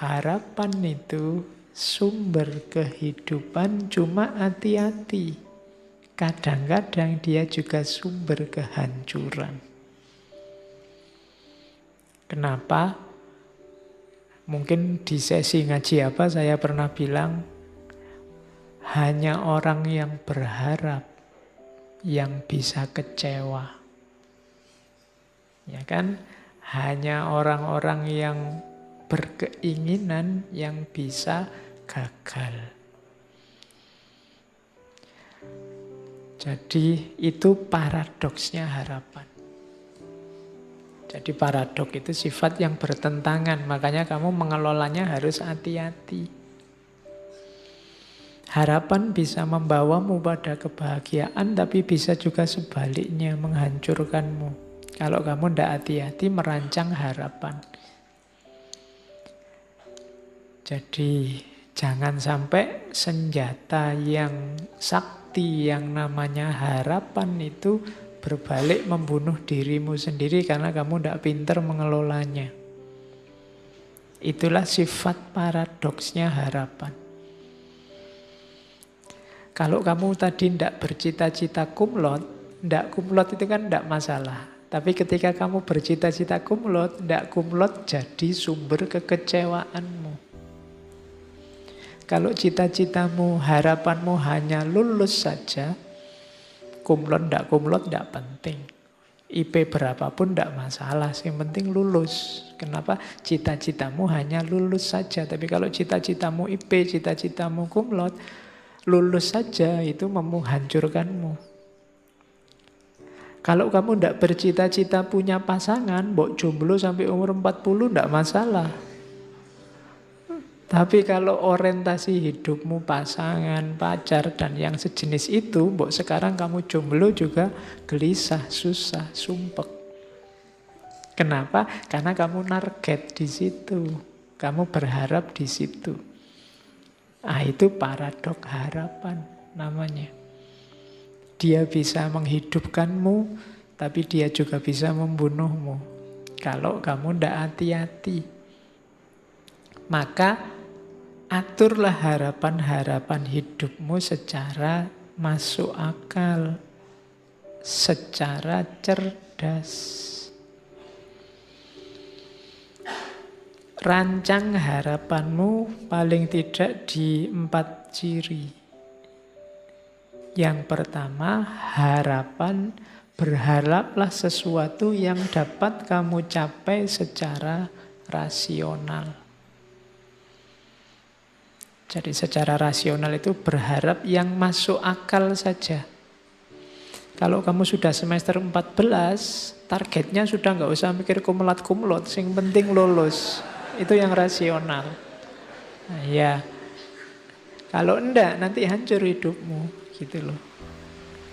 harapan itu sumber kehidupan, cuma hati-hati. Kadang-kadang dia juga sumber kehancuran. Kenapa? Mungkin di sesi ngaji apa saya pernah bilang, hanya orang yang berharap yang bisa kecewa. Ya kan? Hanya orang-orang yang berkeinginan yang bisa gagal. Jadi itu paradoksnya harapan. Jadi paradok itu sifat yang bertentangan, makanya kamu mengelolanya harus hati-hati. Harapan bisa membawamu pada kebahagiaan, tapi bisa juga sebaliknya menghancurkanmu. Kalau kamu tidak hati-hati merancang harapan. Jadi jangan sampai senjata yang sakti yang namanya harapan itu berbalik membunuh dirimu sendiri karena kamu tidak pintar mengelolanya. Itulah sifat paradoksnya harapan. Kalau kamu tadi tidak bercita-cita kumlot, tidak kumlot itu kan tidak masalah. Tapi ketika kamu bercita-cita kumlot, tidak kumlot jadi sumber kekecewaanmu. Kalau cita-citamu, harapanmu hanya lulus saja, kumlot tidak penting. IP berapapun tidak masalah, yang penting lulus. Kenapa? Cita-citamu hanya lulus saja. Tapi kalau cita-citamu IP, cita-citamu kumlot, lulus saja itu menghancurkanmu. Kalau kamu tidak bercita-cita punya pasangan, mbok jomblo sampai umur 40 tidak masalah. Tapi kalau orientasi hidupmu pasangan, pacar, dan yang sejenis itu, mbok sekarang kamu jomblo juga gelisah, susah, sumpek. Kenapa? Karena kamu target di situ. Kamu berharap di situ. Ah, itu paradok harapan namanya. Dia bisa menghidupkanmu, tapi dia juga bisa membunuhmu. Kalau kamu tidak hati-hati. Maka aturlah harapan-harapan hidupmu secara masuk akal, secara cerdas. Rancang harapanmu paling tidak di 4 ciri. Yang pertama, harapan, berharaplah sesuatu yang dapat kamu capai secara rasional. Jadi secara rasional itu berharap yang masuk akal saja. Kalau kamu sudah semester 14, targetnya sudah nggak usah mikir kumlot-kumlot, yang penting lulus. Itu yang rasional. Nah, ya, kalau enggak nanti hancur hidupmu, gitu loh.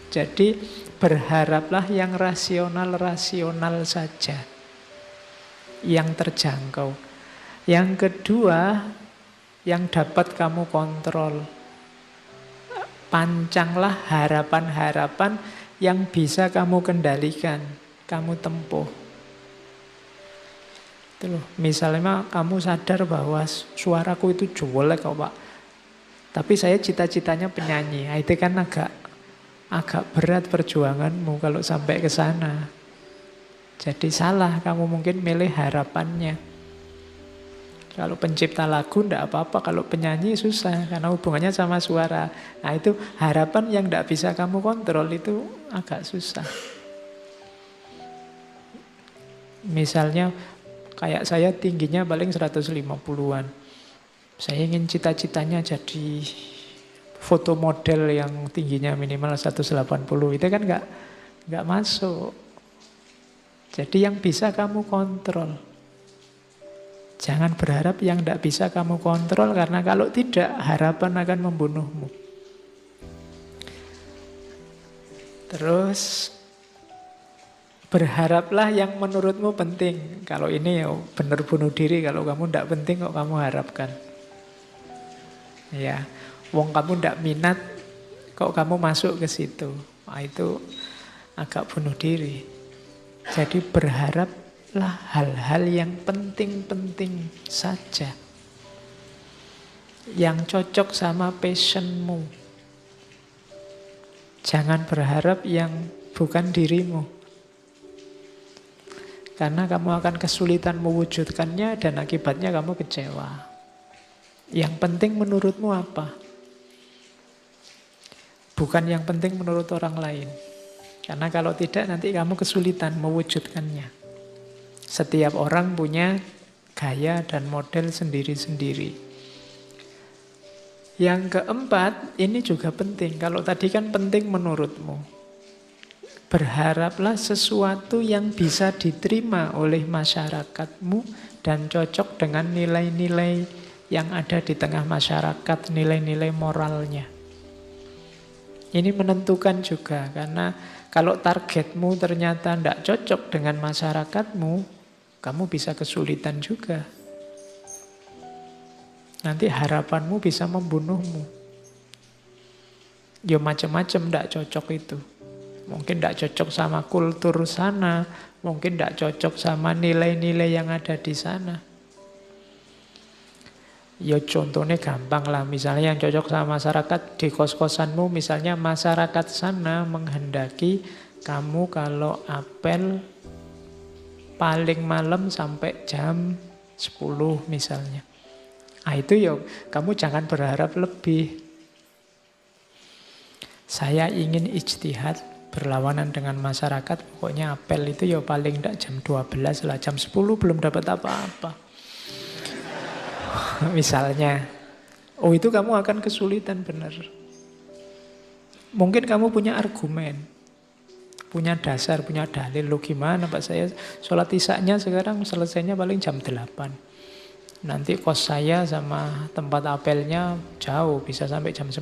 Jadi berharaplah yang rasional-rasional saja, yang terjangkau. Yang kedua, yang dapat kamu kontrol. Pancanglah harapan-harapan yang bisa kamu kendalikan, kamu tempuh. Itu loh. Misalnya kamu sadar bahwa suaraku itu jelek kok Pak. Tapi saya cita-citanya penyanyi. Nah, itu kan agak berat perjuanganmu kalau sampai ke sana. Jadi salah kamu mungkin milih harapannya. Kalau pencipta lagu tidak apa-apa, kalau penyanyi susah karena hubungannya sama suara. Nah itu harapan yang tidak bisa kamu kontrol itu agak susah. Misalnya kayak saya tingginya paling 150-an. Saya ingin cita-citanya jadi foto model yang tingginya minimal 180. Itu kan nggak masuk. Jadi yang bisa kamu kontrol. Jangan berharap yang tidak bisa kamu kontrol, karena kalau tidak, harapan akan membunuhmu. Terus, berharaplah yang menurutmu penting. Kalau ini ya benar bunuh diri, kalau kamu tidak penting kok kamu harapkan. Ya, wong kamu tidak minat, kok kamu masuk ke situ. Nah, itu agak bunuh diri. Jadi berharap hal-hal yang penting-penting saja. yang cocok sama passionmu. Jangan berharap yang bukan dirimu. Karena kamu akan kesulitan mewujudkannya dan akibatnya kamu kecewa. Yang penting menurutmu apa? Bukan yang penting menurut orang lain. Karena kalau tidak nanti kamu kesulitan mewujudkannya. Setiap orang punya gaya dan model sendiri-sendiri. Yang keempat, ini juga penting. Kalau tadi kan penting menurutmu. Berharaplah sesuatu yang bisa diterima oleh masyarakatmu dan cocok dengan nilai-nilai yang ada di tengah masyarakat, nilai-nilai moralnya. Ini menentukan juga, karena kalau targetmu ternyata tidak cocok dengan masyarakatmu, kamu bisa kesulitan juga. Nanti harapanmu bisa membunuhmu. Ya macam-macam tidak cocok itu. Mungkin tidak cocok sama kultur sana, mungkin tidak cocok sama nilai-nilai yang ada di sana. Ya contohnya gampang lah, misalnya yang cocok sama masyarakat di kos-kosanmu, misalnya masyarakat sana menghendaki kamu kalau apel paling malam sampai jam 10 misalnya. Ah itu ya kamu jangan berharap lebih. Saya ingin ijtihad berlawanan dengan masyarakat, pokoknya apel itu ya paling tidak jam 12 lah, jam 10 belum dapat apa-apa. Misalnya, oh itu kamu akan kesulitan benar. Mungkin kamu punya argumen, punya dasar, punya dalil. Lo gimana Pak, saya sholat isya-nya sekarang selesainya paling jam 8. Nanti kos saya sama tempat apelnya jauh, bisa sampai jam 9.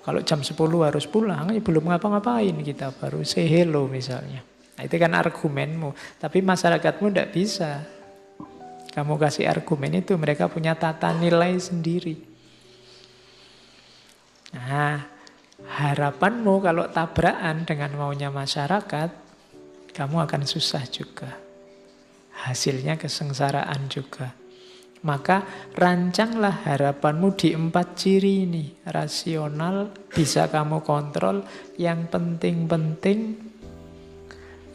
Kalau jam 10 harus pulang, ya belum ngapa-ngapain kita, baru say hello misalnya. Nah itu kan argumenmu, tapi masyarakatmu tidak bisa. Kamu kasih argumen itu, mereka punya tata nilai sendiri. Nah, harapanmu kalau tabrakan dengan maunya masyarakat, kamu akan susah juga. Hasilnya kesengsaraan juga. Maka rancanglah harapanmu di 4 ciri ini. Rasional, bisa kamu kontrol, yang penting-penting.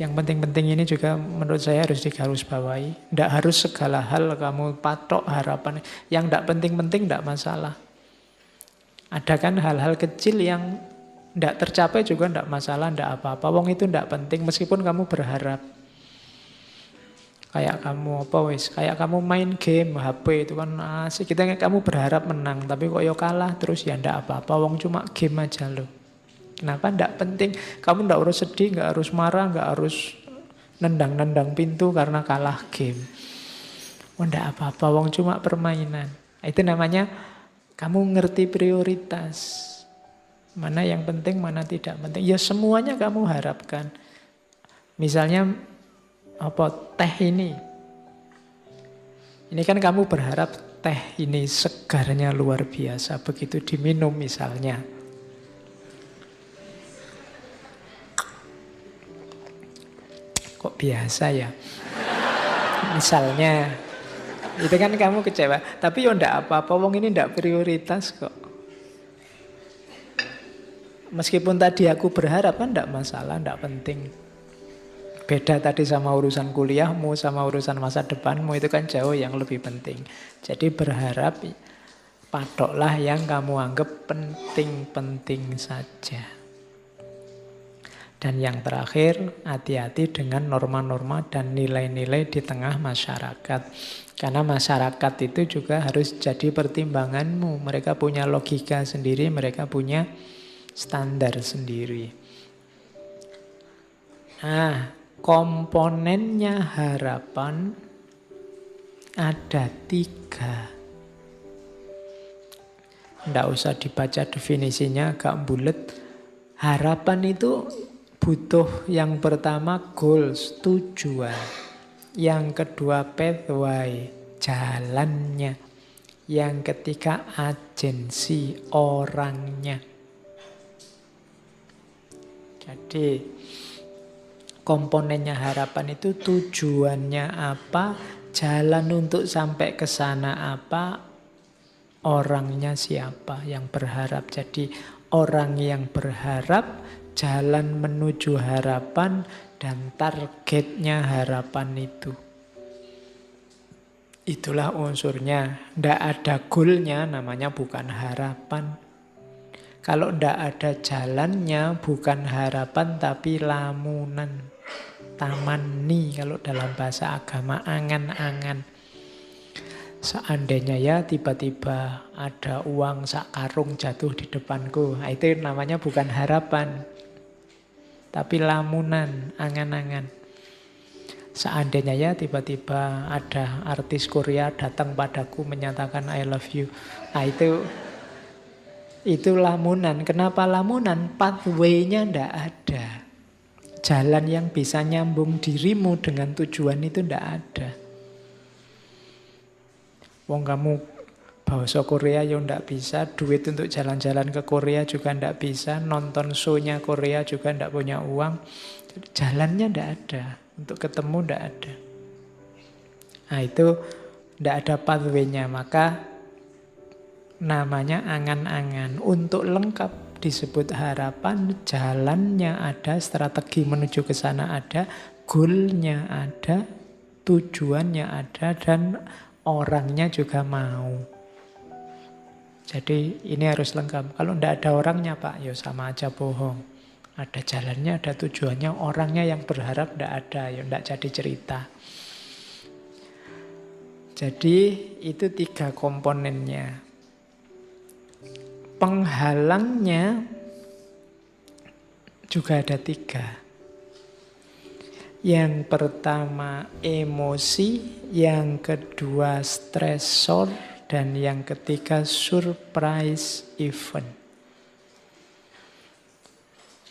Yang penting-penting ini juga menurut saya harus digarisbawahi. Tidak harus segala hal kamu patok harapan. Yang tidak penting-penting tidak masalah. Ada kan hal-hal kecil yang tidak tercapai juga tidak masalah, tidak apa-apa. Wong itu tidak penting meskipun kamu berharap. Kayak kamu kayak kamu main game HP itu kan asik. Kamu berharap menang, tapi kok ya kalah terus ya tidak apa-apa. Wong cuma game aja loh. Kenapa? Tidak penting. Kamu tidak harus sedih, nggak harus marah, nggak harus nendang-nendang pintu karena kalah game. Oh, tidak apa-apa, wong cuma permainan. Itu namanya kamu ngerti prioritas. Mana yang penting, mana tidak penting. Ya semuanya kamu harapkan. Misalnya teh ini. Ini kan kamu berharap teh ini segarnya luar biasa. Begitu diminum misalnya. Kok biasa ya? Misalnya, itu kan kamu kecewa. Tapi ya enggak apa-apa, wong ini enggak prioritas kok. Meskipun tadi aku berharap kan enggak masalah, enggak penting. Beda tadi sama urusan kuliahmu, sama urusan masa depanmu, itu kan jauh yang lebih penting. Jadi berharap, patoklah yang kamu anggap penting-penting saja. Dan yang terakhir, hati-hati dengan norma-norma dan nilai-nilai di tengah masyarakat. Karena masyarakat itu juga harus jadi pertimbanganmu. Mereka punya logika sendiri, mereka punya standar sendiri. Nah, komponennya harapan ada 3. Nggak usah dibaca definisinya, agak bulet. Harapan itu butuh yang pertama goals, tujuan. Yang kedua pathway, jalannya. Yang ketiga agensi, orangnya. Jadi komponennya harapan itu tujuannya apa, jalan untuk sampai ke sana apa, orangnya siapa yang berharap. Jadi orang yang berharap, jalan menuju harapan, dan targetnya harapan itu. Itulah unsurnya. Tidak ada goalnya, namanya bukan harapan. Kalau tidak ada jalannya, bukan harapan tapi lamunan. Tamanni kalau dalam bahasa agama, angan-angan. Seandainya ya tiba-tiba ada uang sak karung jatuh di depanku, nah, itu namanya bukan harapan, tapi lamunan, angan-angan. Seandainya ya tiba-tiba ada artis Korea datang padaku menyatakan I love you, nah itu lamunan. Kenapa lamunan? Pathway-nya ndak ada. Jalan yang bisa nyambung dirimu dengan tujuan itu ndak ada. Wong kamu bahasa Korea ya ndak bisa, duit untuk jalan-jalan ke Korea juga ndak bisa, nonton show-nya Korea juga ndak punya uang. Jalannya ndak ada, untuk ketemu ndak ada. Nah itu ndak ada pathway-nya, maka namanya angan-angan. Untuk lengkap disebut harapan, jalannya ada, strategi menuju ke sana ada, goal-nya ada, tujuannya ada, dan orangnya juga mau. Jadi ini harus lengkap. Kalau tidak ada orangnya Pak, ya sama aja bohong. Ada jalannya, ada tujuannya, orangnya yang berharap tidak ada, ya tidak jadi cerita. Jadi itu 3 komponennya. Penghalangnya juga ada 3. Yang pertama emosi, yang kedua stresor, dan yang ketiga surprise event.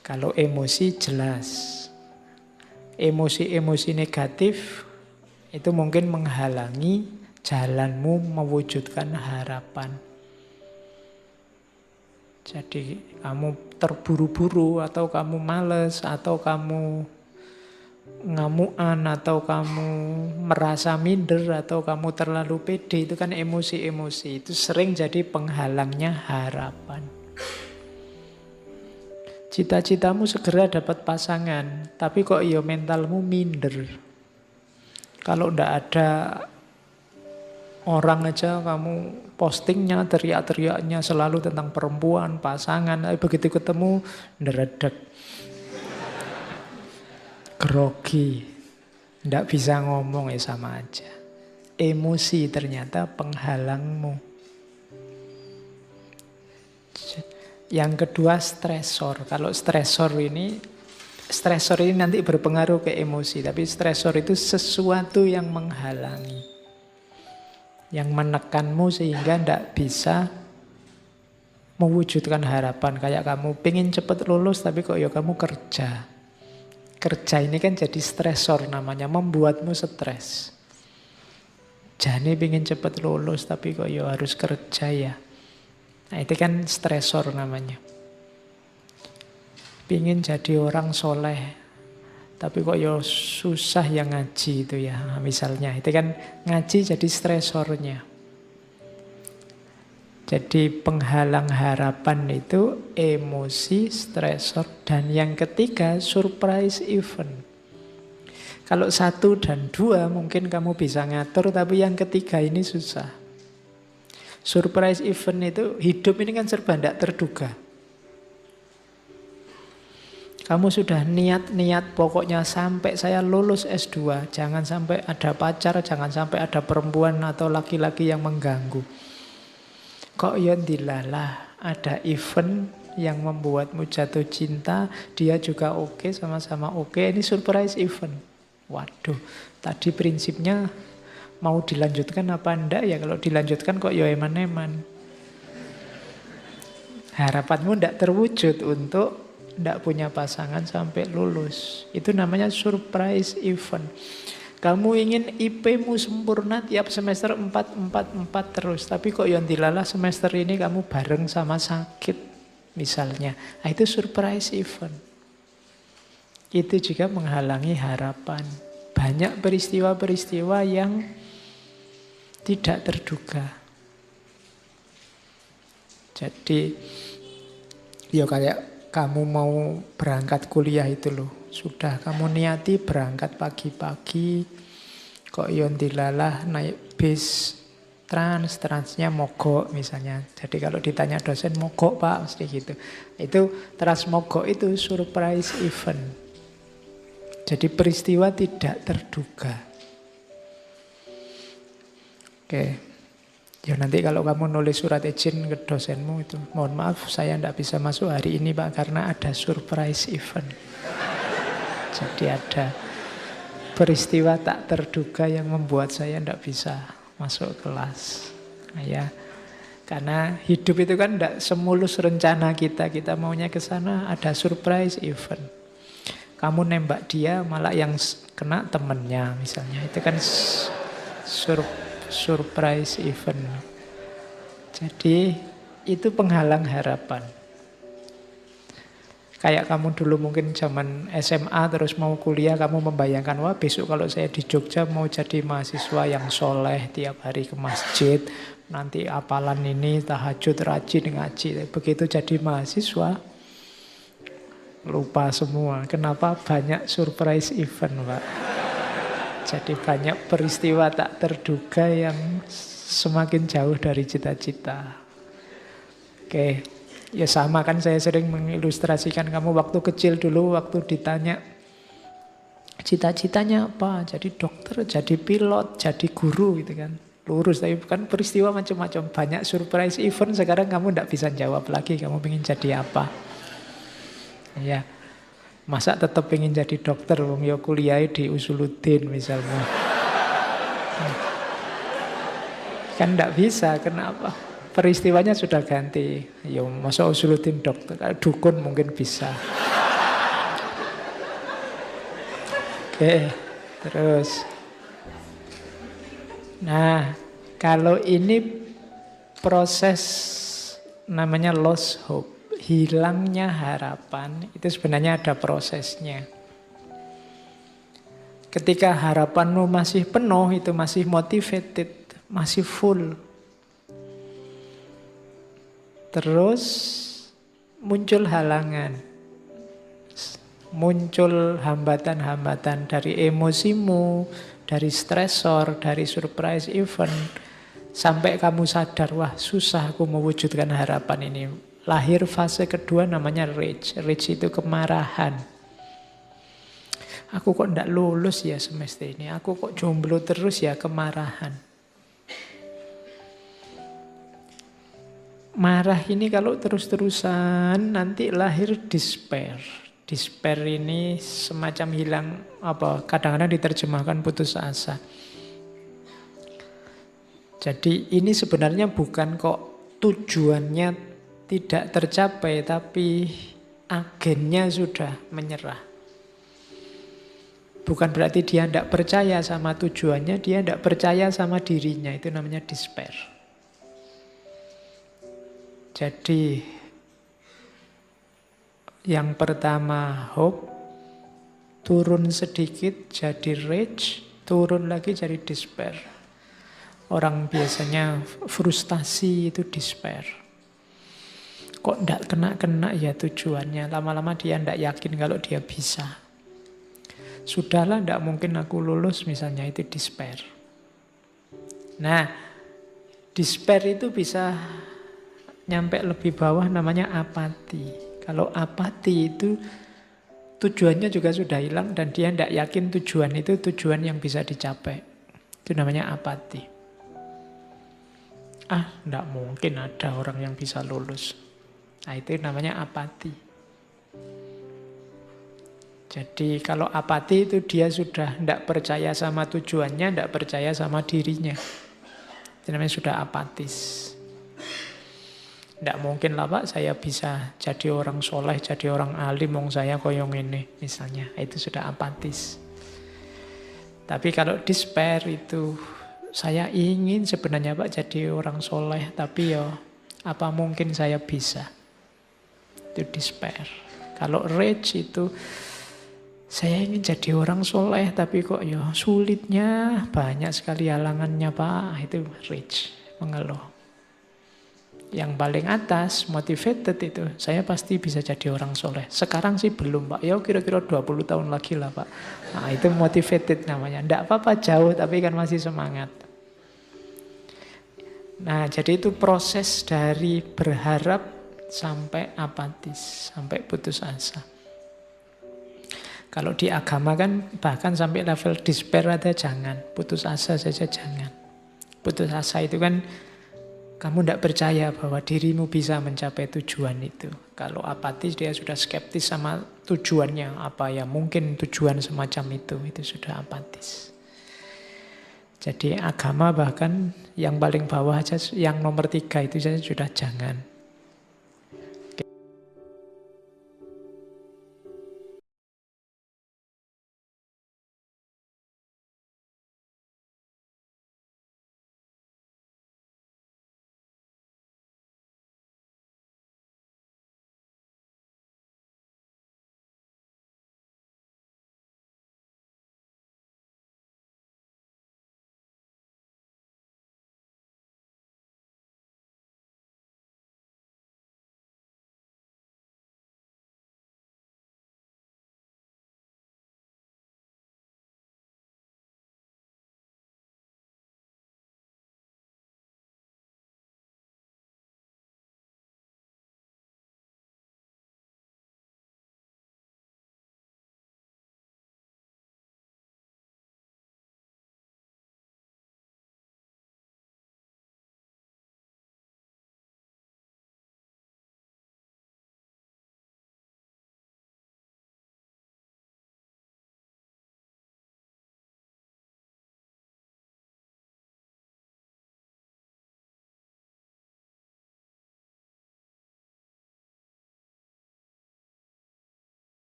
Kalau emosi jelas. Emosi-emosi negatif itu mungkin menghalangi jalanmu mewujudkan harapan. Jadi kamu terburu-buru, atau kamu males, atau kamu ngamuan, atau kamu merasa minder, atau kamu terlalu pede, itu kan emosi-emosi. Itu sering jadi penghalangnya harapan. Cita-citamu segera dapat pasangan, tapi kok ya mentalmu minder. Kalau ndak ada orang aja kamu postingnya, teriak-teriaknya selalu tentang perempuan, pasangan, tapi begitu ketemu nderedek, grogi, ndak bisa ngomong, ya sama aja. Emosi ternyata penghalangmu. Yang kedua stresor. Kalau stresor ini nanti berpengaruh ke emosi, tapi stresor itu sesuatu yang menghalangi, yang menekanmu sehingga ndak bisa mewujudkan harapan. Kayak kamu pengen cepet lulus tapi kok ya kamu kerja. Kerja ini kan jadi stresor namanya, membuatmu stres. Jane pengen cepet lulus tapi kok ya harus kerja ya. Nah itu kan stresor namanya. Pengen jadi orang soleh tapi kok ya susah yang ngaji itu ya. Nah, misalnya itu kan ngaji jadi stresornya. Jadi penghalang harapan itu emosi, stresor, dan yang ketiga surprise event. Kalau 1 dan 2 mungkin kamu bisa ngatur, tapi yang ketiga ini susah. Surprise event itu, hidup ini kan serba tidak terduga. Kamu sudah niat-niat pokoknya sampai saya lulus S2, jangan sampai ada pacar, jangan sampai ada perempuan atau laki-laki yang mengganggu. Kok ya dilalah ada event yang membuatmu jatuh cinta, dia juga oke, sama-sama oke, ini surprise event. Waduh, tadi prinsipnya mau dilanjutkan apa enggak ya? Kalau dilanjutkan kok ya eman-eman. Harapanmu enggak terwujud untuk enggak punya pasangan sampai lulus. Itu namanya surprise event. Kamu ingin IP-mu sempurna tiap semester 4 terus. Tapi kok yang dilalah semester ini kamu bareng sama sakit misalnya. Nah, itu surprise event. Itu juga menghalangi harapan. Banyak peristiwa-peristiwa yang tidak terduga. Jadi ya kayak kamu mau berangkat kuliah itu loh. Sudah kamu niati berangkat pagi-pagi, kok yon dilalah naik bis transnya mogok misalnya. Jadi kalau ditanya dosen mogok Pak, mesti gitu. Itu trans mogok itu surprise event. Jadi peristiwa tidak terduga. Oke. Ya nanti kalau kamu nulis surat izin ke dosenmu itu, mohon maaf saya tidak bisa masuk hari ini Pak karena ada surprise event. Jadi ada peristiwa tak terduga yang membuat saya tidak bisa masuk kelas. Nah, ya, karena hidup itu kan tidak semulus rencana kita. Kita maunya ke sana ada surprise event. Kamu nembak dia malah yang kena temennya misalnya. Itu kan surprise event. Jadi itu penghalang harapan. Kayak kamu dulu mungkin zaman SMA terus mau kuliah, kamu membayangkan, wah besok kalau saya di Jogja mau jadi mahasiswa yang soleh, tiap hari ke masjid, nanti apalan ini, tahajud, rajin, ngaji. Begitu jadi mahasiswa, lupa semua. Kenapa? Banyak surprise event, Pak. Jadi banyak peristiwa tak terduga yang semakin jauh dari cita-cita. Oke. Ya sama kan saya sering mengilustrasikan kamu waktu kecil dulu waktu ditanya cita-citanya apa? Jadi dokter, jadi pilot, jadi guru gitu kan. Lurus tapi kan peristiwa macam-macam. Banyak surprise event sekarang kamu tidak bisa jawab lagi kamu ingin jadi apa. Ya. Masa tetap ingin jadi dokter wong ya kuliah di Usuluddin misalnya. Kan tidak bisa, kenapa? Peristiwanya sudah ganti. Ya masa Usuluddin dokter, dukun mungkin bisa. Oke, terus. Nah, kalau ini proses namanya lost hope, hilangnya harapan, itu sebenarnya ada prosesnya. Ketika harapanmu masih penuh, itu masih motivated, masih full. Terus muncul halangan, muncul hambatan-hambatan dari emosimu, dari stresor, dari surprise event, sampai kamu sadar, wah susah aku mewujudkan harapan ini. Lahir fase kedua namanya rage. Rage itu kemarahan. Aku kok tidak lulus ya semester ini, aku kok jomblo terus ya, kemarahan. Marah ini kalau terus-terusan nanti lahir despair. Despair ini semacam hilang kadang-kadang diterjemahkan putus asa. Jadi ini sebenarnya bukan kok tujuannya tidak tercapai, tapi agennya sudah menyerah. Bukan berarti dia tidak percaya sama tujuannya, dia tidak percaya sama dirinya, itu namanya despair. Jadi yang pertama hope, turun sedikit jadi rage, turun lagi jadi despair. Orang biasanya frustasi itu despair. Kok tidak kena-kena ya tujuannya, lama-lama dia tidak yakin kalau dia bisa. Sudahlah tidak mungkin aku lulus misalnya, itu despair. Nah, despair itu bisa nyampe lebih bawah namanya apati. Kalau apati itu tujuannya juga sudah hilang dan dia tidak yakin tujuan itu tujuan yang bisa dicapai. Itu namanya apati. Tidak mungkin ada orang yang bisa lulus. Nah itu namanya apati. Jadi kalau apati itu dia sudah tidak percaya sama tujuannya, tidak percaya sama dirinya. Itu namanya sudah apatis. Tidak mungkin lah Pak, saya bisa jadi orang soleh, jadi orang alim, wong saya koyong ini misalnya. Itu sudah apatis. Tapi kalau despair itu, saya ingin sebenarnya Pak jadi orang soleh, tapi ya apa mungkin saya bisa. Itu despair. Kalau rage itu, saya ingin jadi orang soleh, tapi kok ya sulitnya, banyak sekali halangannya Pak. Itu rage, mengeluh. Yang paling atas, motivated itu, saya pasti bisa jadi orang soleh. Sekarang sih belum Pak, ya kira-kira 20 tahun lagi lah Pak. Nah itu motivated namanya. Tidak apa-apa jauh, tapi kan masih semangat. Nah jadi itu proses dari berharap sampai apatis, sampai putus asa. Kalau di agama kan bahkan sampai level despair ada jangan, putus asa saja jangan. Putus asa itu kan kamu tidak percaya bahwa dirimu bisa mencapai tujuan itu. Kalau apatis dia sudah skeptis sama tujuannya. Apa ya mungkin tujuan semacam itu sudah apatis. Jadi agama bahkan yang paling bawah aja, yang nomor 3 itu saja sudah jangan.